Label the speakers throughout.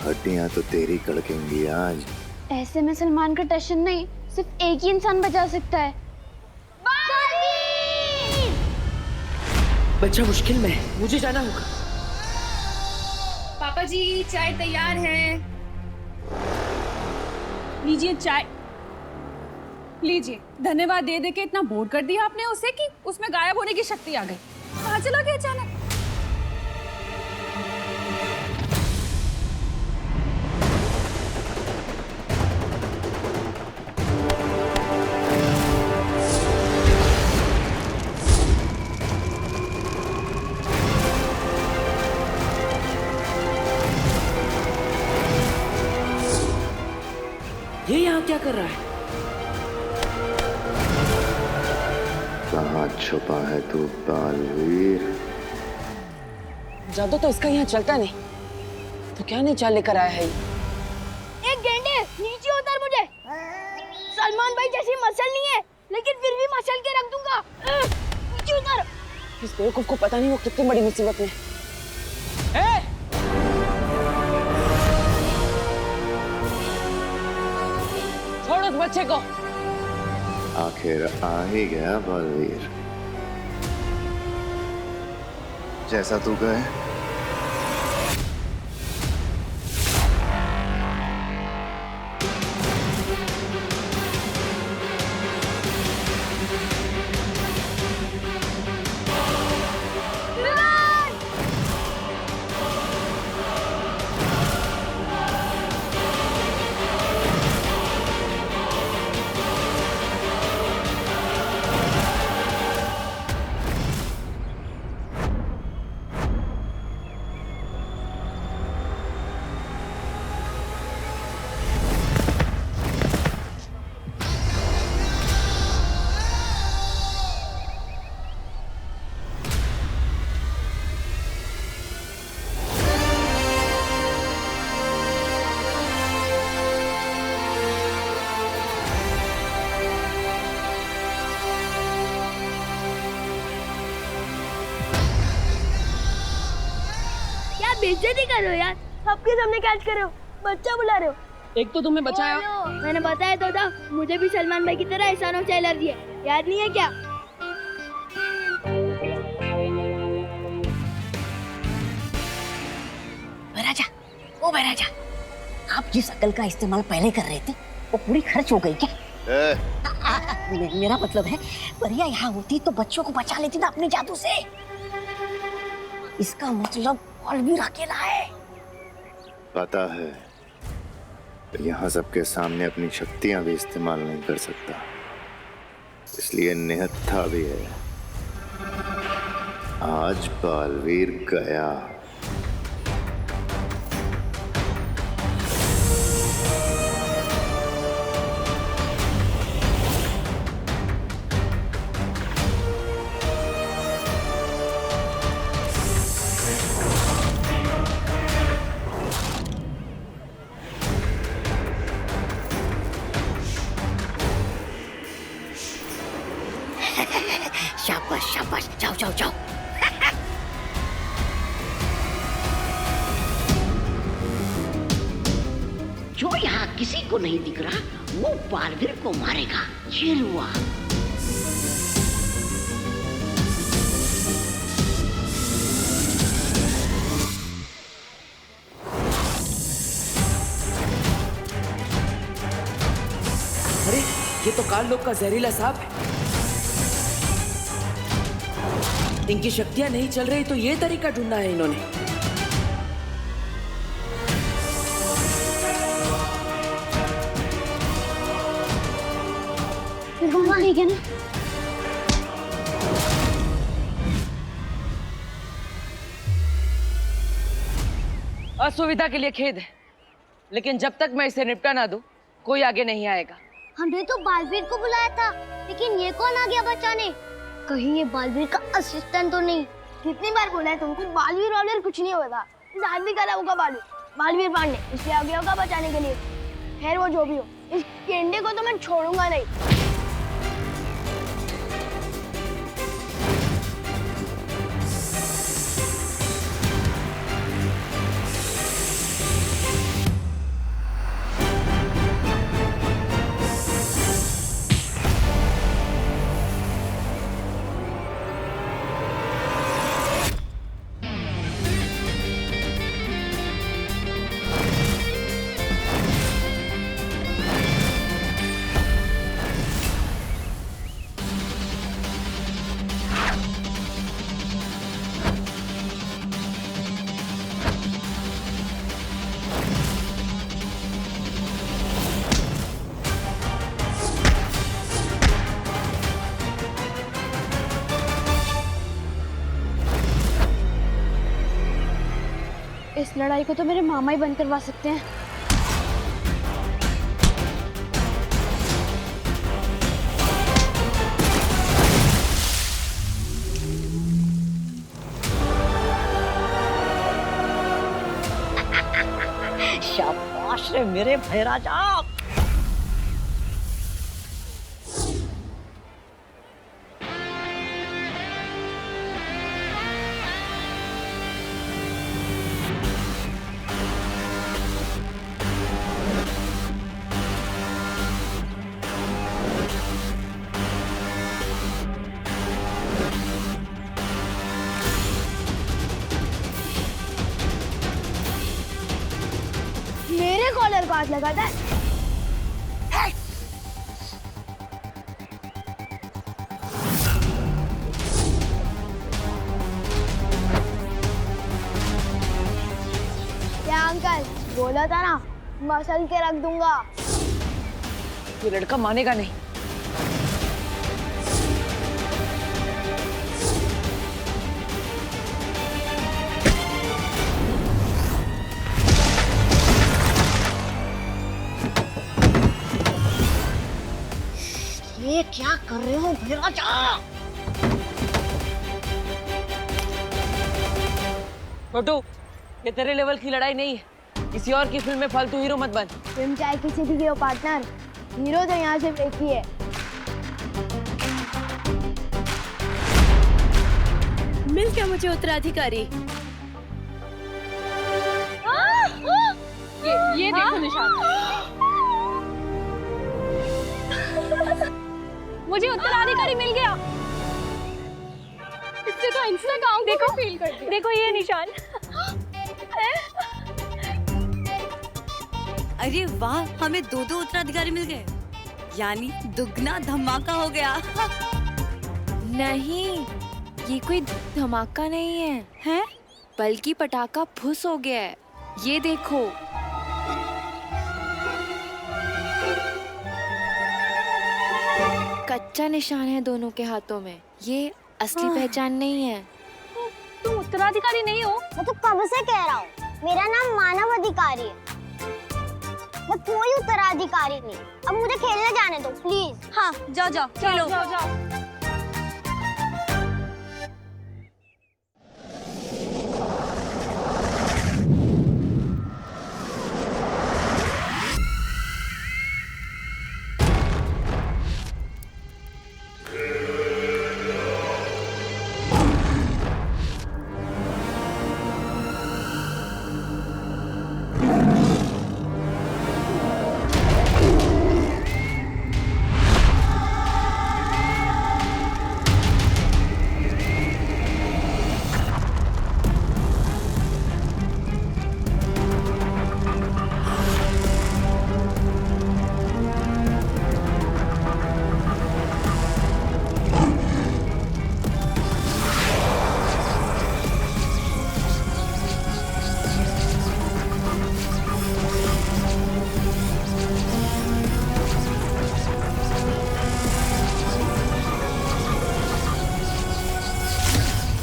Speaker 1: हड्डियां तो तेरी कड़केंगी आज।
Speaker 2: ऐसे में सलमान का टशन नहीं, सिर्फ एक ही इंसान बचा सकता है।
Speaker 3: बच्चा मुश्किल में है, मुझे जाना होगा।
Speaker 4: पापा जी चाय तैयार है, लीजिए चाय। लीजिए। धन्यवाद दे दे के इतना बोर कर दिया आपने उसे कि उसमें गायब होने की शक्ति आ गई। कहाँ चला गया अचानक?
Speaker 3: ये यहाँ क्या कर रहा है?
Speaker 1: कहाँ छुपा है तू बालवीर?
Speaker 3: जादू तो इसका यहाँ चलता नहीं, तो क्या नहीं चाल लेकर आया है ये?
Speaker 2: एक गेंडे नीचे उतर मुझे। सलमान भाई जैसी मसल नहीं है, लेकिन फिर भी मसल के रख दूंगा। नीचे उतर।
Speaker 3: इस बेवकूफ को पता नहीं वो कितनी बड़ी मुसीबत में है। छोड़ उस बच्चे को।
Speaker 1: आखिर आ ही गया बालवीर, जैसा तू कहे।
Speaker 2: बेइज्जती कर रहे हो यार, सबके सामने कैच कर रहे हो, बच्चा बुला रहे हो।
Speaker 3: एक तो तुमने बचाया।
Speaker 2: मैंने बताया तो था, मुझे भी सलमान भाई की तरह एहसानों से एलर्जी है, याद नहीं है क्या?
Speaker 5: महाराजा, ओ महाराजा, आप जिस अकल का इस्तेमाल पहले कर रहे थे वो पूरी खर्च हो गई क्या? मेरा मतलब है परिया यहाँ होती तो बच्चों को बचा लेती ना अपने जादू से। इसका मतलब बालवीर अकेला है।
Speaker 1: पता है, यहाँ सबके सामने अपनी शक्तियां भी इस्तेमाल नहीं कर सकता, इसलिए निहत्था भी है। आज बालवीर गया।
Speaker 5: शाबाश शाबाश, जाओ जाओ जाओ। जो यहाँ किसी को नहीं दिख रहा वो बालवीर को मारेगा। ये हुआ।
Speaker 3: अरे ये तो काल लोग का जहरीला सांप है। इनकी शक्तियां नहीं चल रही तो ये तरीका ढूंढना है इन्होंने।
Speaker 2: ठीक है ना?
Speaker 3: असुविधा के लिए खेद है, लेकिन जब तक मैं इसे निपटा ना दूं, कोई आगे नहीं आएगा।
Speaker 2: हमने तो बालवीर को बुलाया था, लेकिन ये कौन आ गया बचाने? कहीं ये बालवीर का असिस्टेंट तो नहीं? कितनी बार बोला है तुमको, बालवीर वालवीर कुछ नहीं होगा। इस आदमी का होगा बालवीर पांडे, इसलिए आ गया होगा बचाने के लिए। खैर वो जो भी हो, इस गेंडे को तो मैं छोड़ूंगा नहीं। इस लड़ाई को तो मेरे मामा ही बंद करवा सकते हैं।
Speaker 5: शाबाश रे मेरे भैराजा।
Speaker 2: मेरे कॉलर को हाथ लगाता है। क्या अंकल, बोला था ना मसल के रख दूंगा।
Speaker 3: ये लड़का मानेगा नहीं।
Speaker 5: ये क्या कर रहे हो भैराजा?
Speaker 3: छोटू, ये तेरे लेवल की लड़ाई नहीं है। किसी और की फिल्म में फालतू हीरो मत बन।
Speaker 2: तुम चाहे किसी भी हो पार्टनर, हीरो तो यहाँ सिर्फ एक ही है।
Speaker 6: मिल गया मुझे उत्तराधिकारी।
Speaker 4: ये देखो निशान। मुझे उत्तराधिकारी मिल गया। इससे तो इंस्टाग्राम देखो फील करती है।
Speaker 6: देखो ये निशान। अरे वाह, हमें दो दो उत्तराधिकारी मिल गए, यानी दुगना धमाका हो गया।
Speaker 7: नहीं, ये कोई धमाका नहीं है,
Speaker 6: हैं?
Speaker 7: बल्कि पटाखा फुस हो गया है। ये देखो। कच्चा निशान है दोनों के हाथों में। ये असली पहचान नहीं है।
Speaker 4: तुम उत्तराधिकारी नहीं हो।
Speaker 2: मैं तो कब से कह रहा हूँ, मेरा नाम मानव अधिकारी है, मैं कोई उत्तराधिकारी नहीं। अब मुझे खेलने जाने दो प्लीज।
Speaker 6: हाँ, जाओ जाओ खेलो।
Speaker 4: जाओ।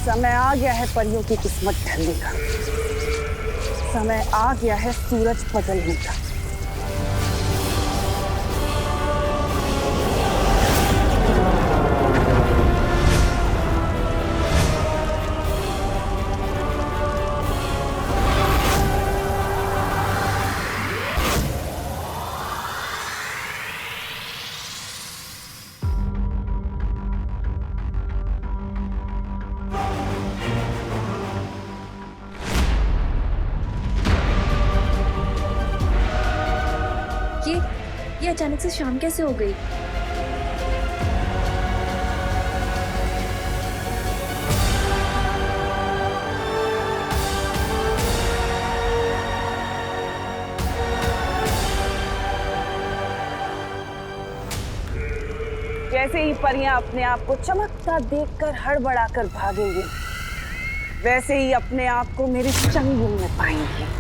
Speaker 8: समय आ गया है परियों की किस्मत ढलने का। समय आ गया है सूरज बदलने का।
Speaker 7: ये अचानक से शाम कैसे हो गई?
Speaker 8: जैसे ही परियां अपने आप को चमकता देखकर हड़बड़ाकर भागेंगी, वैसे ही अपने आप को मेरे चंगुल में पाएंगी।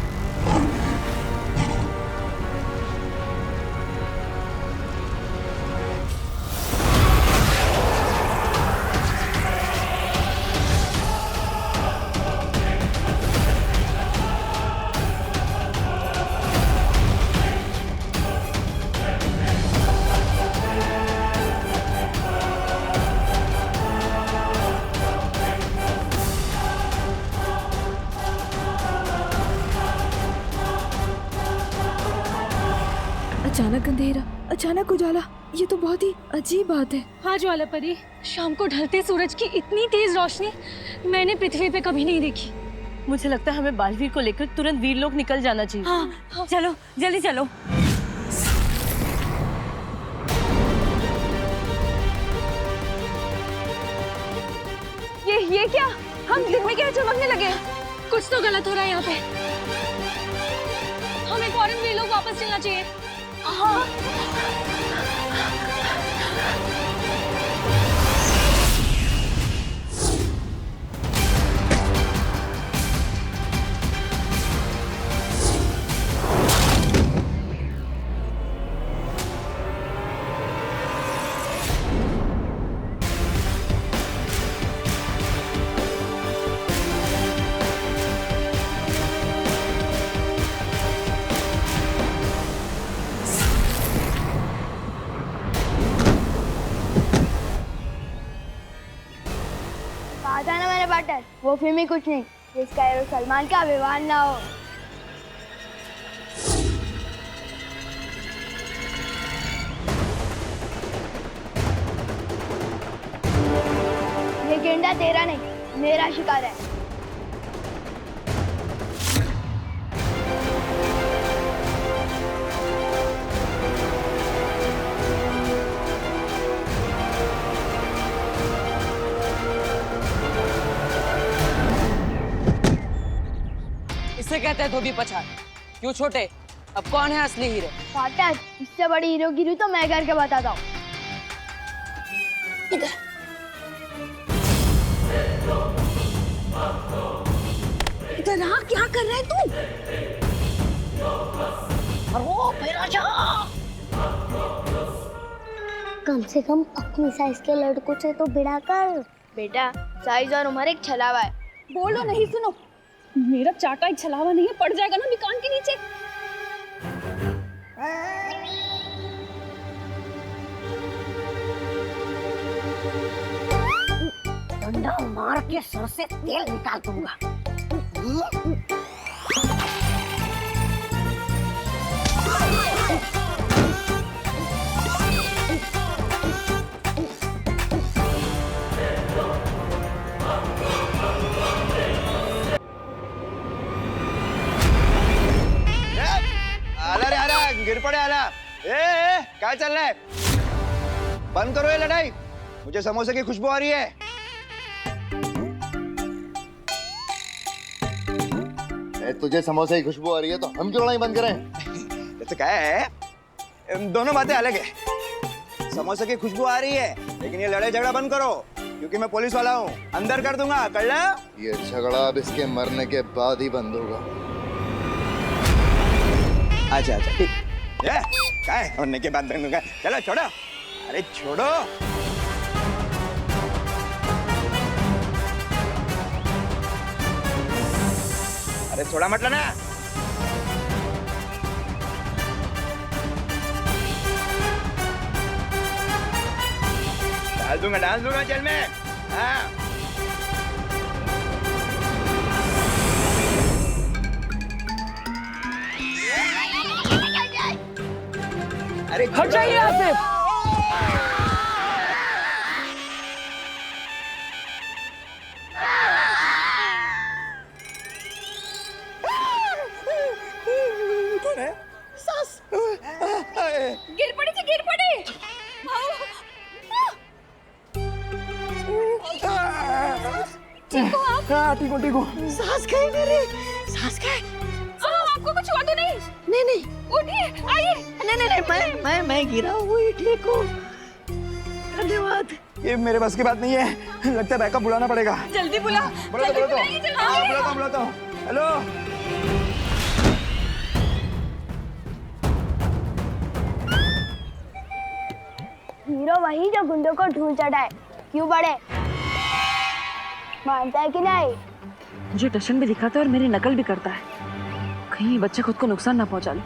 Speaker 9: अचानक अंधेरा, अचानक उजाला, ये तो बहुत ही अजीब बात है।
Speaker 4: हाँ ज्वाला परी, शाम को ढलते सूरज की इतनी तेज रोशनी मैंने पृथ्वी पे कभी नहीं देखी।
Speaker 3: मुझे लगता है हमें बालवीर को लेकर तुरंत वीरलोक निकल जाना चाहिए।
Speaker 6: हाँ, चलो जल्दी चलो।
Speaker 4: ये क्या? हम दिन में क्या चमकने लगे? कुछ तो गलत हो रहा है यहाँ पे। हमें फौरन वीरलोक वापस चलना चाहिए।
Speaker 2: कहा था ना मैंने पार्टनर, वो फिल्म ही कुछ नहीं जिसका हीरो सलमान का विवाह ना हो। ये गेंडा तेरा नहीं, मेरा शिकार है।
Speaker 3: इसे कहते हैं धोबी पछाड़। क्यों छोटे, अब कौन है असली हीरो?
Speaker 2: पार्टनर, इससे बड़ी हीरोगिरी तो मैं करके बताता हूँ।
Speaker 5: इधर आ, क्या कर रहा है तू? अरे मेरा जा।
Speaker 2: कम से कम अपनी साइज के लड़कों से तो भिड़ा कर। बेटा, साइज और उम्र एक छलावा है।
Speaker 4: बोलो नहीं, सुनो, मेरा चाटा एक छलावा नहीं है, पड़ जाएगा ना दुकान के नीचे।
Speaker 5: डंडा मार के सर से तेल निकाल दूंगा।
Speaker 1: आला रे आला, गिर पड़े आला। क्या चल रहा है? बंद करो ये लड़ाई, मुझे समोसे की खुशबू आ रही है। तुझे समोसे की खुशबू आ रही है तो हम क्यों लड़ाई बंद करें? तो क्या है, दोनों बातें अलग है। समोसे की खुशबू आ रही है, लेकिन ये लड़ाई झगड़ा बंद करो, क्योंकि मैं पुलिस वाला हूँ, अंदर कर दूंगा। कर ला? ये झगड़ा अब इसके मरने के बाद ही बंद होगा। अच्छा अच्छा ठीक। ये क्या है, मरने के बाद बंद होगा? चलो छोड़ो, अरे छोड़ो। अरे थोड़ा मत लेना। डाल दूंगा जेल में। हाँ। अरे
Speaker 3: हट जाइए यहाँ से।
Speaker 4: गिर पड़ी थी, गिर पड़ी। ठीक हो आप?
Speaker 1: हाँ ठीक हो।
Speaker 5: सांस गई मेरी, सांस गई।
Speaker 4: आपको कुछ हुआ तो नहीं?
Speaker 5: नहीं नहीं,
Speaker 4: उठिए, आइए।
Speaker 5: नहीं, मैं गिरा हुआ ही ठीक हूँ। धन्यवाद।
Speaker 1: ये मेरे बस की बात नहीं है, लगता है बैकअप बुलाना पड़ेगा।
Speaker 4: जल्दी बुला।
Speaker 1: बुलाता हूँ। हेलो।
Speaker 2: हीरो वही जो गुंडों को ढूंढ चढ़ाए। क्यों बड़े, मानता है कि नहीं?
Speaker 3: मुझे टशन भी दिखाता है और मेरी नकल भी करता है, कहीं ये बच्चा खुद को नुकसान ना पहुंचा ले।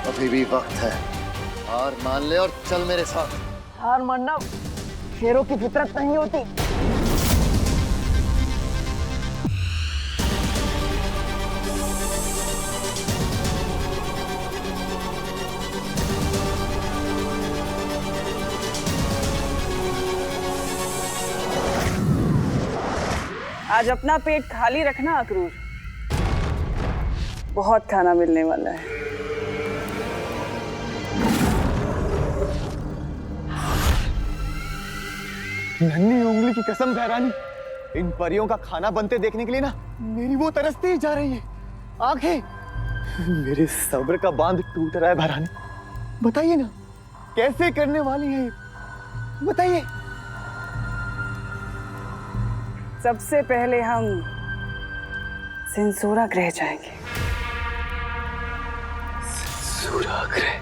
Speaker 1: अभी भी वक्त है, हार मान ले और चल मेरे साथ।
Speaker 3: हार मानना शेरों की फितरत नहीं होती।
Speaker 8: आज अपना पेट खाली रखना अक्रूर, बहुत खाना मिलने वाला है।
Speaker 1: नन्ही उंगली की कसम बहरानी, इन परियों का खाना बनते देखने के लिए ना मेरी वो तरसती ही जा रही है आंखें। मेरे सब्र का बांध टूट रहा है बहरानी। बताइए ना कैसे करने वाली है ये, बताइए।
Speaker 8: सबसे पहले हम सेंसोरा ग्रह जाएंगे।
Speaker 1: सेंसोरा ग्रह?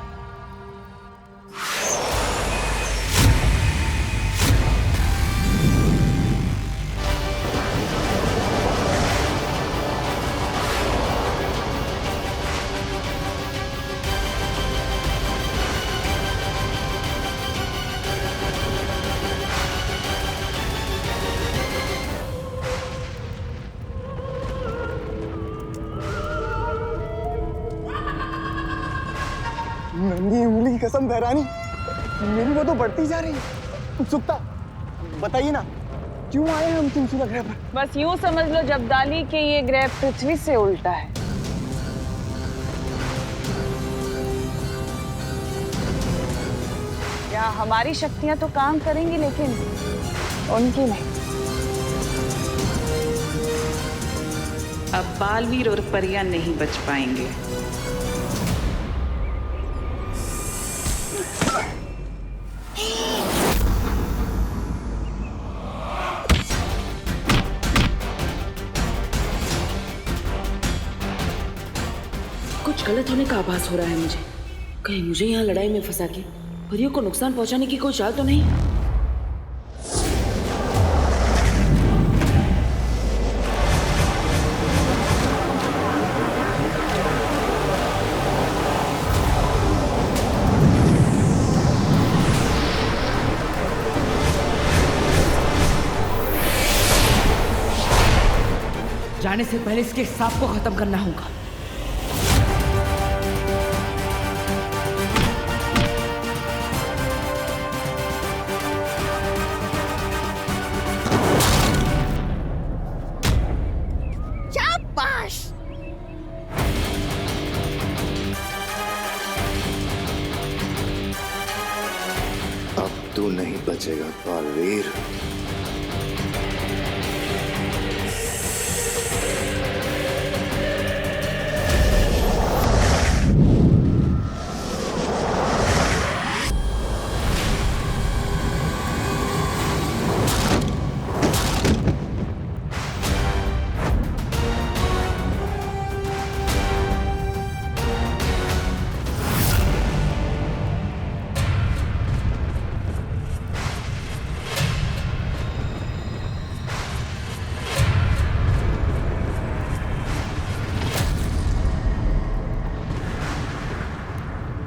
Speaker 1: नन्ही उंगली की कसम बहरानी, मेरी वो तो बढ़ती जा रही है। उत्सुकता, बताइए ना क्यों आए हम सेंसोरा ग्रह पर?
Speaker 8: बस यूं समझ लो जब्दाली के ये ग्रह पृथ्वी से उल्टा है। यहाँ हमारी शक्तियां तो काम करेंगी लेकिन उनकी नहीं।
Speaker 10: अब बालवीर और परियां नहीं बच पाएंगे।
Speaker 3: कुछ गलत होने का आभास हो रहा है मुझे। कहीं मुझे यहाँ लड़ाई में फंसा के परियों को नुकसान पहुंचाने की कोई चाल तो नहीं? जाने से पहले इसके सांप को खत्म करना होगा।
Speaker 1: अब तू नहीं बचेगा बालवीर।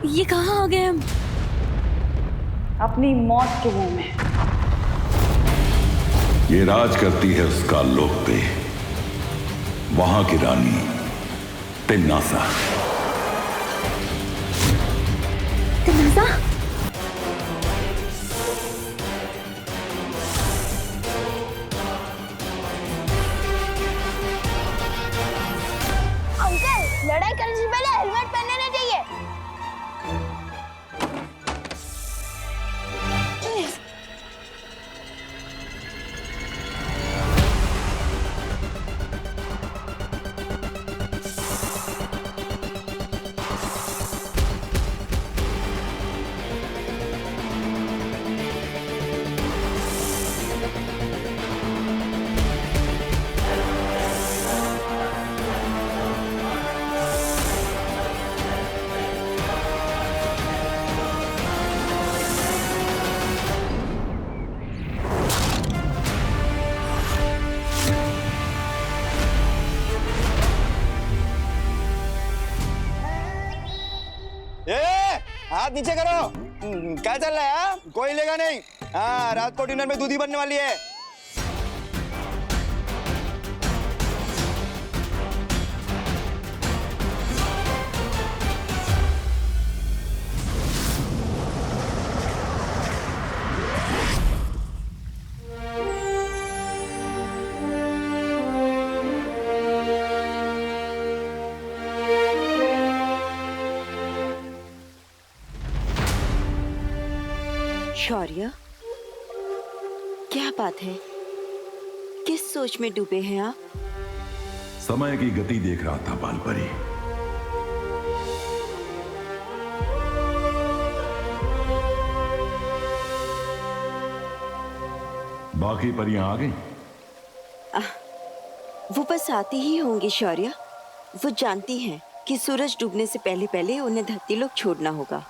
Speaker 6: ये कहाँ आ गए हम?
Speaker 8: अपनी मौत के मुंह में।
Speaker 11: ये राज करती है उसका लोक पे, वहां की रानी तिन्नासा।
Speaker 2: तिन्नासा? अंकल, लड़ाई करने से पहले हेलमेट पहनना चाहिए।
Speaker 1: हाथ नीचे करो। क्या चल रहा है? कोई लेगा नहीं। हाँ, रात को डिनर में दूधी बनने वाली है।
Speaker 5: शौर्य, क्या बात है? किस सोच में डूबे हैं आप?
Speaker 11: समय की गति देख रहा था बालपरी। बाकी परियां आ गई?
Speaker 5: वो बस आती ही होंगी शौर्य। वो जानती हैं कि सूरज डूबने से पहले पहले उन्हें धरती लोक छोड़ना होगा।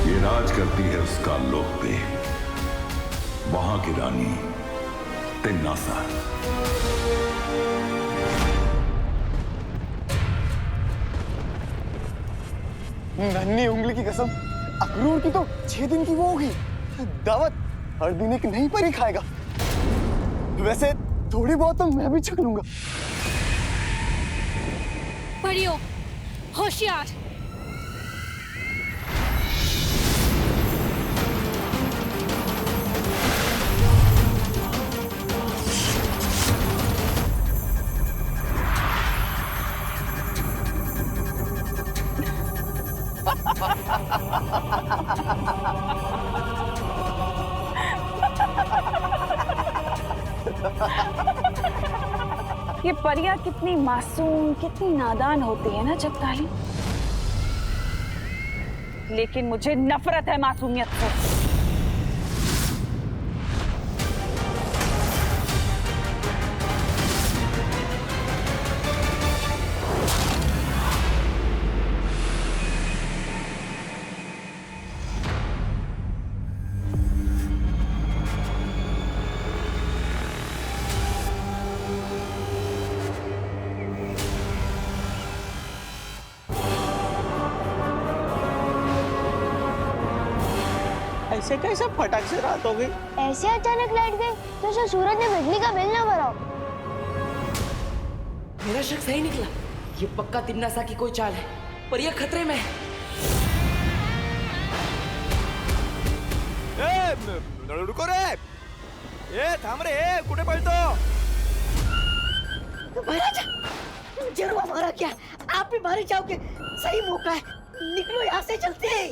Speaker 11: ये राज करती है उसका लोक पे, वहां की रानी तिन्नासा।
Speaker 1: नन्ही उंगली की कसम, अक्रूर की तो 6 दिन की वो होगी दावत। हर दिन एक नई परी खाएगा। वैसे थोड़ी बहुत तो मैं भी छक लूंगा।
Speaker 2: परियों, होशियार।
Speaker 8: ये परियां कितनी मासूम, कितनी नादान होती है ना जगताली। लेकिन मुझे नफरत है मासूमियत से।
Speaker 1: ऐसे कैसे फटाक से रात हो गई?
Speaker 2: ऐसे अचानक लाइट गई तो जो सूरज ने बिजली का बिल ना भरा।
Speaker 3: मेरा शक सही निकला। ये पक्का तिन्नासा की कोई चाल है। परिया खतरे में है।
Speaker 1: रुको रे, ए थांब रे, कुठे पळतो?
Speaker 5: महाराज, जरूर हमारा क्या, आप भी मारे जाओगे। सही मौका है, निकलो यहाँ से चलते हैं।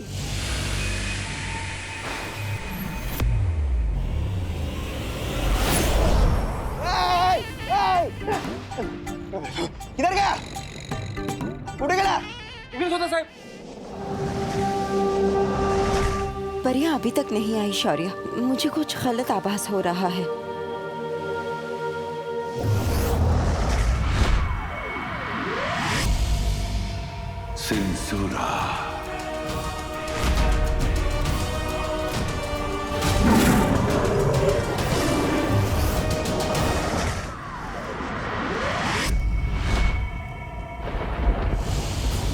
Speaker 1: किधर गया? कुठे गेला?
Speaker 3: इकडे होता साहेब।
Speaker 5: परियां अभी तक नहीं आई शौर्य। मुझे कुछ गलत आभास हो रहा है।
Speaker 11: सिंसूरा।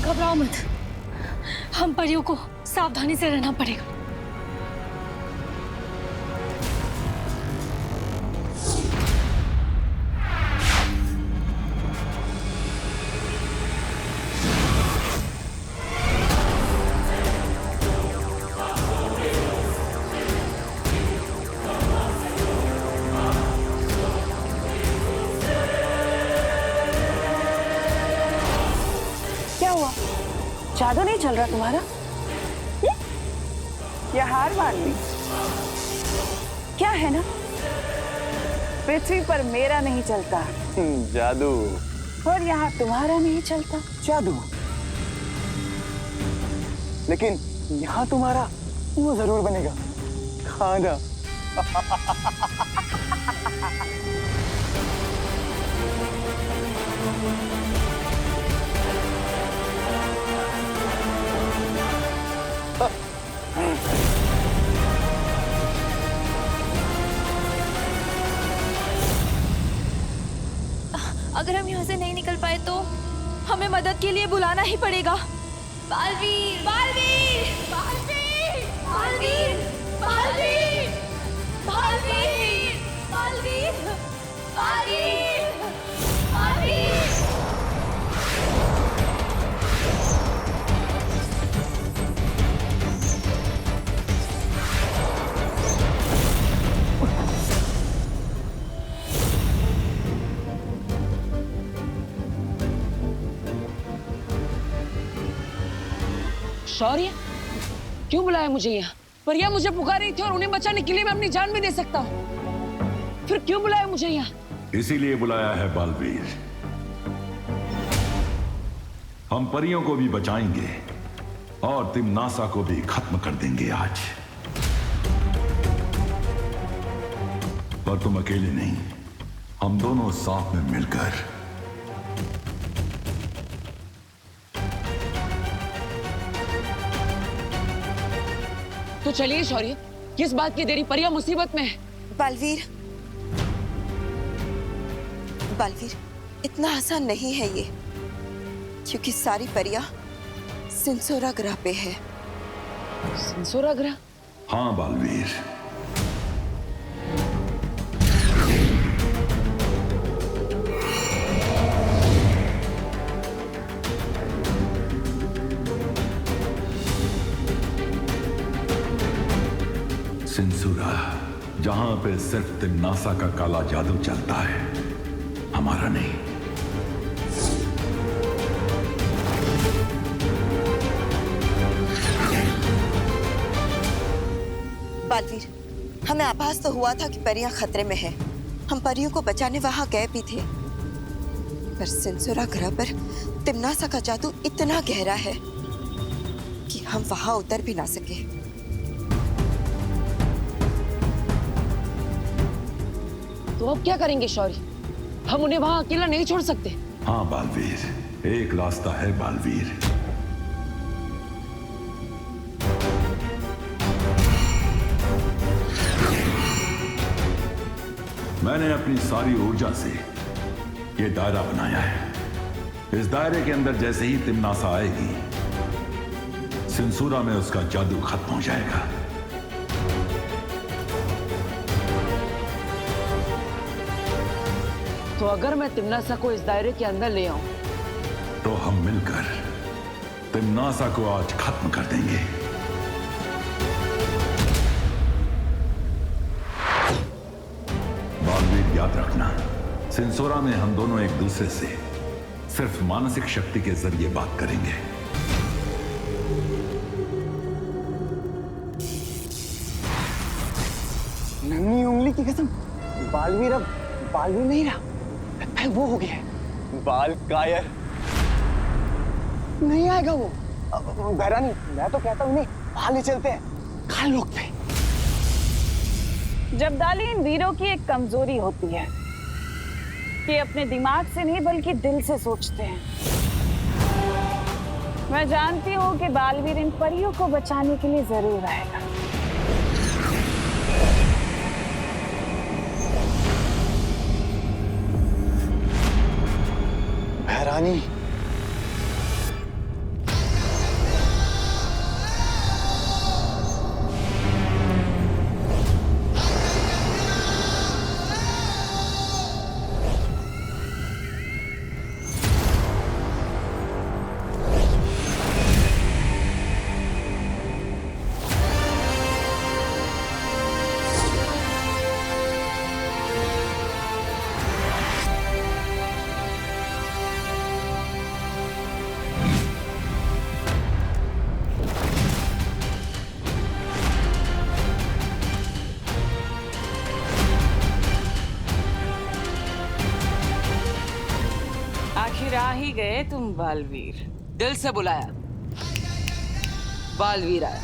Speaker 2: घबराओ मत, हम परियों को सावधानी से रहना पड़ेगा।
Speaker 8: क्या हुआ? जादू नहीं चल रहा तुम्हारा? या हार मान ली? क्या है ना, पृथ्वी पर मेरा नहीं चलता
Speaker 1: जादू,
Speaker 8: और यहाँ तुम्हारा नहीं चलता
Speaker 1: जादू। लेकिन यहाँ तुम्हारा वो जरूर बनेगा, खाना।
Speaker 7: अगर हम यहाँ से नहीं निकल पाए तो हमें मदद के लिए बुलाना ही पड़ेगा। बालवीर, बालवीर, बालवीर, बालवीर, बालवीर, बालवीर, बालवीर, बालवीर, बालवीर।
Speaker 3: शौर्य, क्यों बुलाया मुझे यहाँ? परिया मुझे पुकार रही थी और उन्हें बचाने के लिए मैं अपनी जान भी दे सकता हूँ। फिर क्यों बुलाया मुझे यहाँ?
Speaker 11: इसीलिए बुलाया है बालवीर। हम परियों को भी बचाएंगे और तिम्नासा को भी खत्म कर देंगे आज। पर तुम अकेले नहीं, हम दोनों साथ में मिलकर।
Speaker 3: तो चलिए शौर्य, किस बात की देरी? परिया मुसीबत में है।
Speaker 12: बालवीर, बालवीर, इतना आसान नहीं है ये, क्योंकि सारी परियां सिंसोरा ग्रह पे है।
Speaker 3: सिंसोरा ग्रह?
Speaker 11: हाँ बालवीर, सिंसुरा, जहां पे सिर्फ तिम्नासा का काला जादू चलता है, हमारा नहीं।
Speaker 12: बालवीर, हमें आभास तो हुआ था कि परियां खतरे में हैं। हम परियों को बचाने वहां गए भी थे, पर सिंसुरा ग्रह पर तिम्नासा का जादू इतना गहरा है कि हम वहां उतर भी ना सके।
Speaker 3: तो अब क्या करेंगे शौर्य? हम उन्हें वहां अकेला नहीं छोड़ सकते।
Speaker 11: हाँ बालवीर, एक रास्ता है बालवीर। मैंने अपनी सारी ऊर्जा से ये दायरा बनाया है। इस दायरे के अंदर जैसे ही तिम्नासा आएगी, सिंसुरा में उसका जादू खत्म हो जाएगा।
Speaker 3: तो अगर मैं तिम्नासा को इस दायरे के अंदर ले आऊं,
Speaker 11: तो हम मिलकर तिम्नासा को आज खत्म कर देंगे। बालवीर, याद रखना, सिंसोरा में हम दोनों एक दूसरे से सिर्फ मानसिक शक्ति के जरिए बात करेंगे।
Speaker 1: नन्ही उंगली की कसम, बालवीर अब बालवीर नहीं रहा, लगता है वो हो गया है। बाल कायर नहीं आएगा वो। बहरानी, मैं तो कहता हूँ नहीं, बाहर ले चलते हैं, खाल रोकते हैं।
Speaker 8: जबदाली, इन वीरों की एक कमजोरी होती है कि अपने दिमाग से नहीं बल्कि दिल से सोचते हैं। मैं जानती हूँ कि बालवीर इन परियों को बचाने के लिए जरूर आएगा।
Speaker 1: बहरानी,
Speaker 3: आखिर आ ही गए तुम बालवीर। दिल से बुलाया, बालवीर आया।